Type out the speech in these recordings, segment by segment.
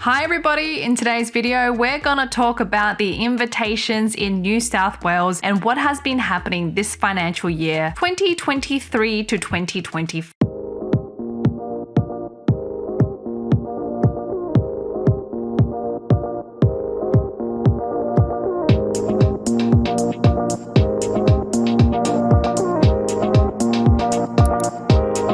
Hi everybody, in today's video we're gonna talk about the invitations in New South Wales and what has been happening this financial year 2023 to 2024.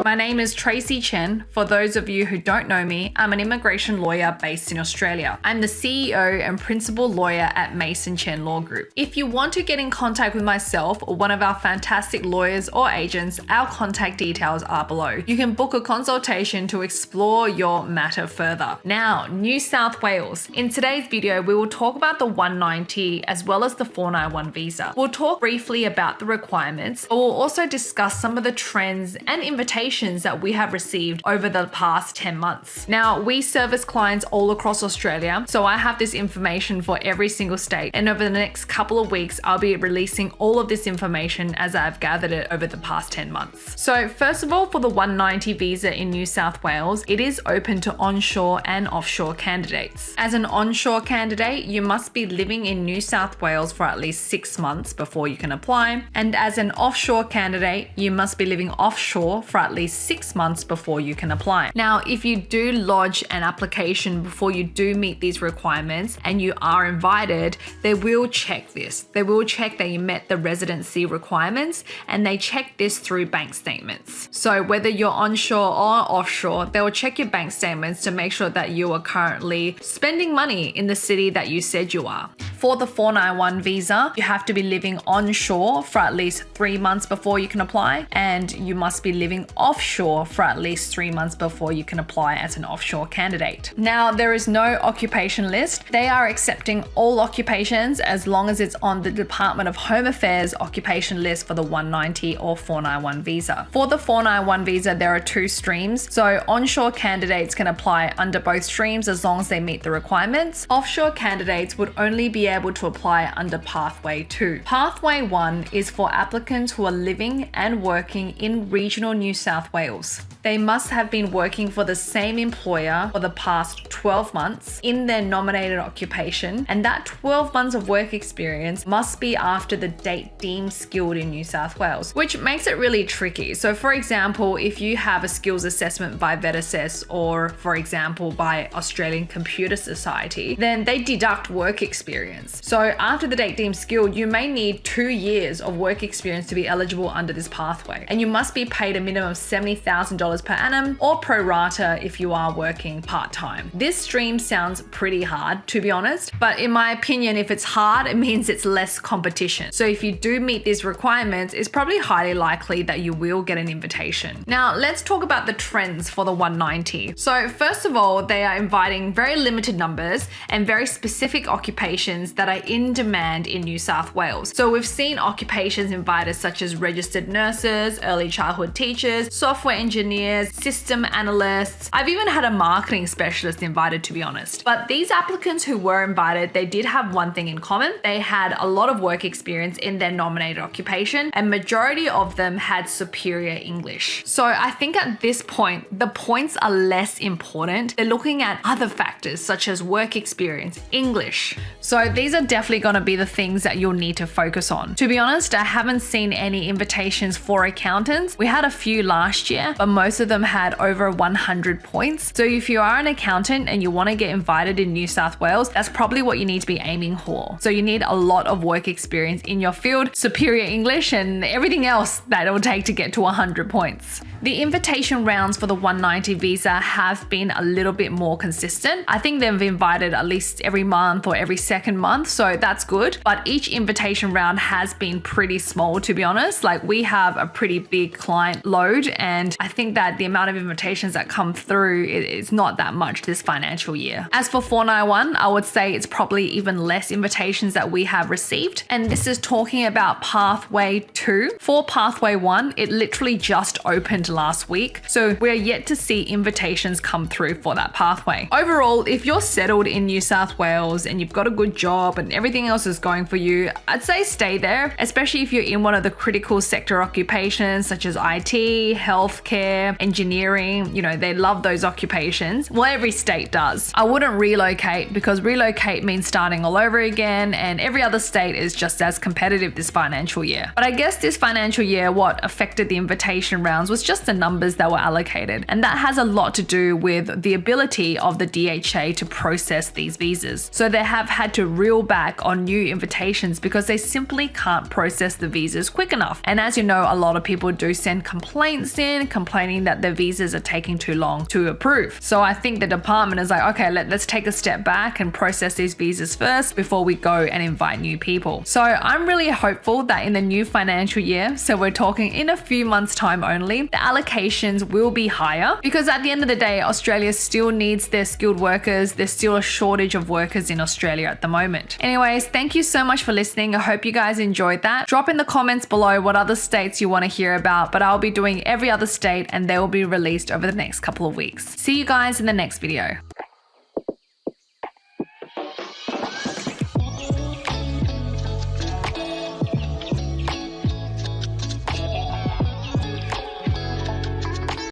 My name is Tracy Chen. For those of you who don't know me, I'm an immigration lawyer based in Australia. I'm the CEO and principal lawyer at Mason Chen Law Group. If you want to get in contact with myself or one of our fantastic lawyers or agents, our contact details are below. You can book a consultation to explore your matter further. Now, New South Wales. In today's video, we will talk about the 190 as well as the 491 visa. We'll talk briefly about the requirements, but we'll also discuss some of the trends and invitations that we have received over the past 10 months. Now, we service clients all across Australia, so I have this information for every single state, and over the next couple of weeks, I'll be releasing all of this information as I've gathered it over the past 10 months. So first of all, for the 190 visa in New South Wales, it is open to onshore and offshore candidates. As an onshore candidate, you must be living in New South Wales for at least 6 months before you can apply, and as an offshore candidate, you must be living offshore for at least 6 months before you can apply. Now, if you do lodge an application before you do meet these requirements and you are invited, they will check this. They will check that you met the residency requirements, and they check this through bank statements. So whether you're onshore or offshore, they will check your bank statements to make sure that you are currently spending money in the city that you said you are. For the 491 visa, you have to be living onshore for at least 3 months before you can apply, and you must be living offshore for at least 3 months before you can apply as an offshore candidate. Now, there is no occupation list. They are accepting all occupations as long as it's on the Department of Home Affairs occupation list for the 190 or 491 visa. For the 491 visa, there are 2 streams. So onshore candidates can apply under both streams as long as they meet the requirements. Offshore candidates would only be able to apply under Pathway 2. Pathway 1 is for applicants who are living and working in regional New South Wales. They must have been working for the same employer for the past 12 months in their nominated occupation, and that 12 months of work experience must be after the date deemed skilled in New South Wales, which makes it really tricky. So for example, if you have a skills assessment by VetAssess or for example by Australian Computer Society, then they deduct work experience. So after the date deemed skilled, you may need 2 years of work experience to be eligible under this pathway, and you must be paid a minimum of $70,000 per annum or pro rata if you are working part-time. This stream sounds pretty hard, to be honest, but in my opinion, if it's hard, it means it's less competition. So if you do meet these requirements, it's probably highly likely that you will get an invitation. Now, let's talk about the trends for the 190. So first of all, they are inviting very limited numbers and very specific occupations that are in demand in New South Wales. So we've seen occupations invited such as registered nurses, early childhood teachers, software engineers, system analysts. I've even had a marketing specialist invited, to be honest. But these applicants who were invited, they did have one thing in common. They had a lot of work experience in their nominated occupation, and majority of them had superior English. So I think at this point, the points are less important. They're looking at other factors such as work experience, English. So these are definitely going to be the things that you'll need to focus on. To be honest, I haven't seen any invitations for accountants. We had a few last year, but most of them had over 100 points. So if you are an accountant and you want to get invited in New South Wales, that's probably what you need to be aiming for. So you need a lot of work experience in your field, superior English, and everything else that it will take to get to 100 points. The invitation rounds for the 190 visa have been a little bit more consistent. I think they've invited at least every month or every second month, so that's good. But each invitation round has been pretty small, to be honest. Like, we have a pretty big client load, and I think that the amount of invitations that come through is not that much this financial year. As for 491, I would say it's probably even less invitations that we have received. And this is talking about Pathway 2. For Pathway 1, it literally just opened last week. So we're yet to see invitations come through for that pathway. Overall, if you're settled in New South Wales and you've got a good job and everything else is going for you, I'd say stay there, especially if you're in one of the critical sector occupations such as IT, healthcare, engineering. You know, they love those occupations. Well, every state does. I wouldn't relocate because relocate means starting all over again, and every other state is just as competitive this financial year. But I guess this financial year, what affected the invitation rounds was just the numbers that were allocated. And that has a lot to do with the ability of the DHA to process these visas. So they have had to reel back on new invitations because they simply can't process the visas quick enough. And as you know, a lot of people do send complaints in, complaining that their visas are taking too long to approve. So I think the department is like, okay, let's take a step back and process these visas first before we go and invite new people. So I'm really hopeful that in the new financial year, so we're talking in a few months' time only, the allocations will be higher, because at the end of the day, Australia still needs their skilled workers. There's still a shortage of workers in Australia at the moment. Anyways, thank you so much for listening. I hope you guys enjoyed that. Drop in the comments below what other states you want to hear about, but I'll be doing every other state and they will be released over the next couple of weeks. See you guys in the next video.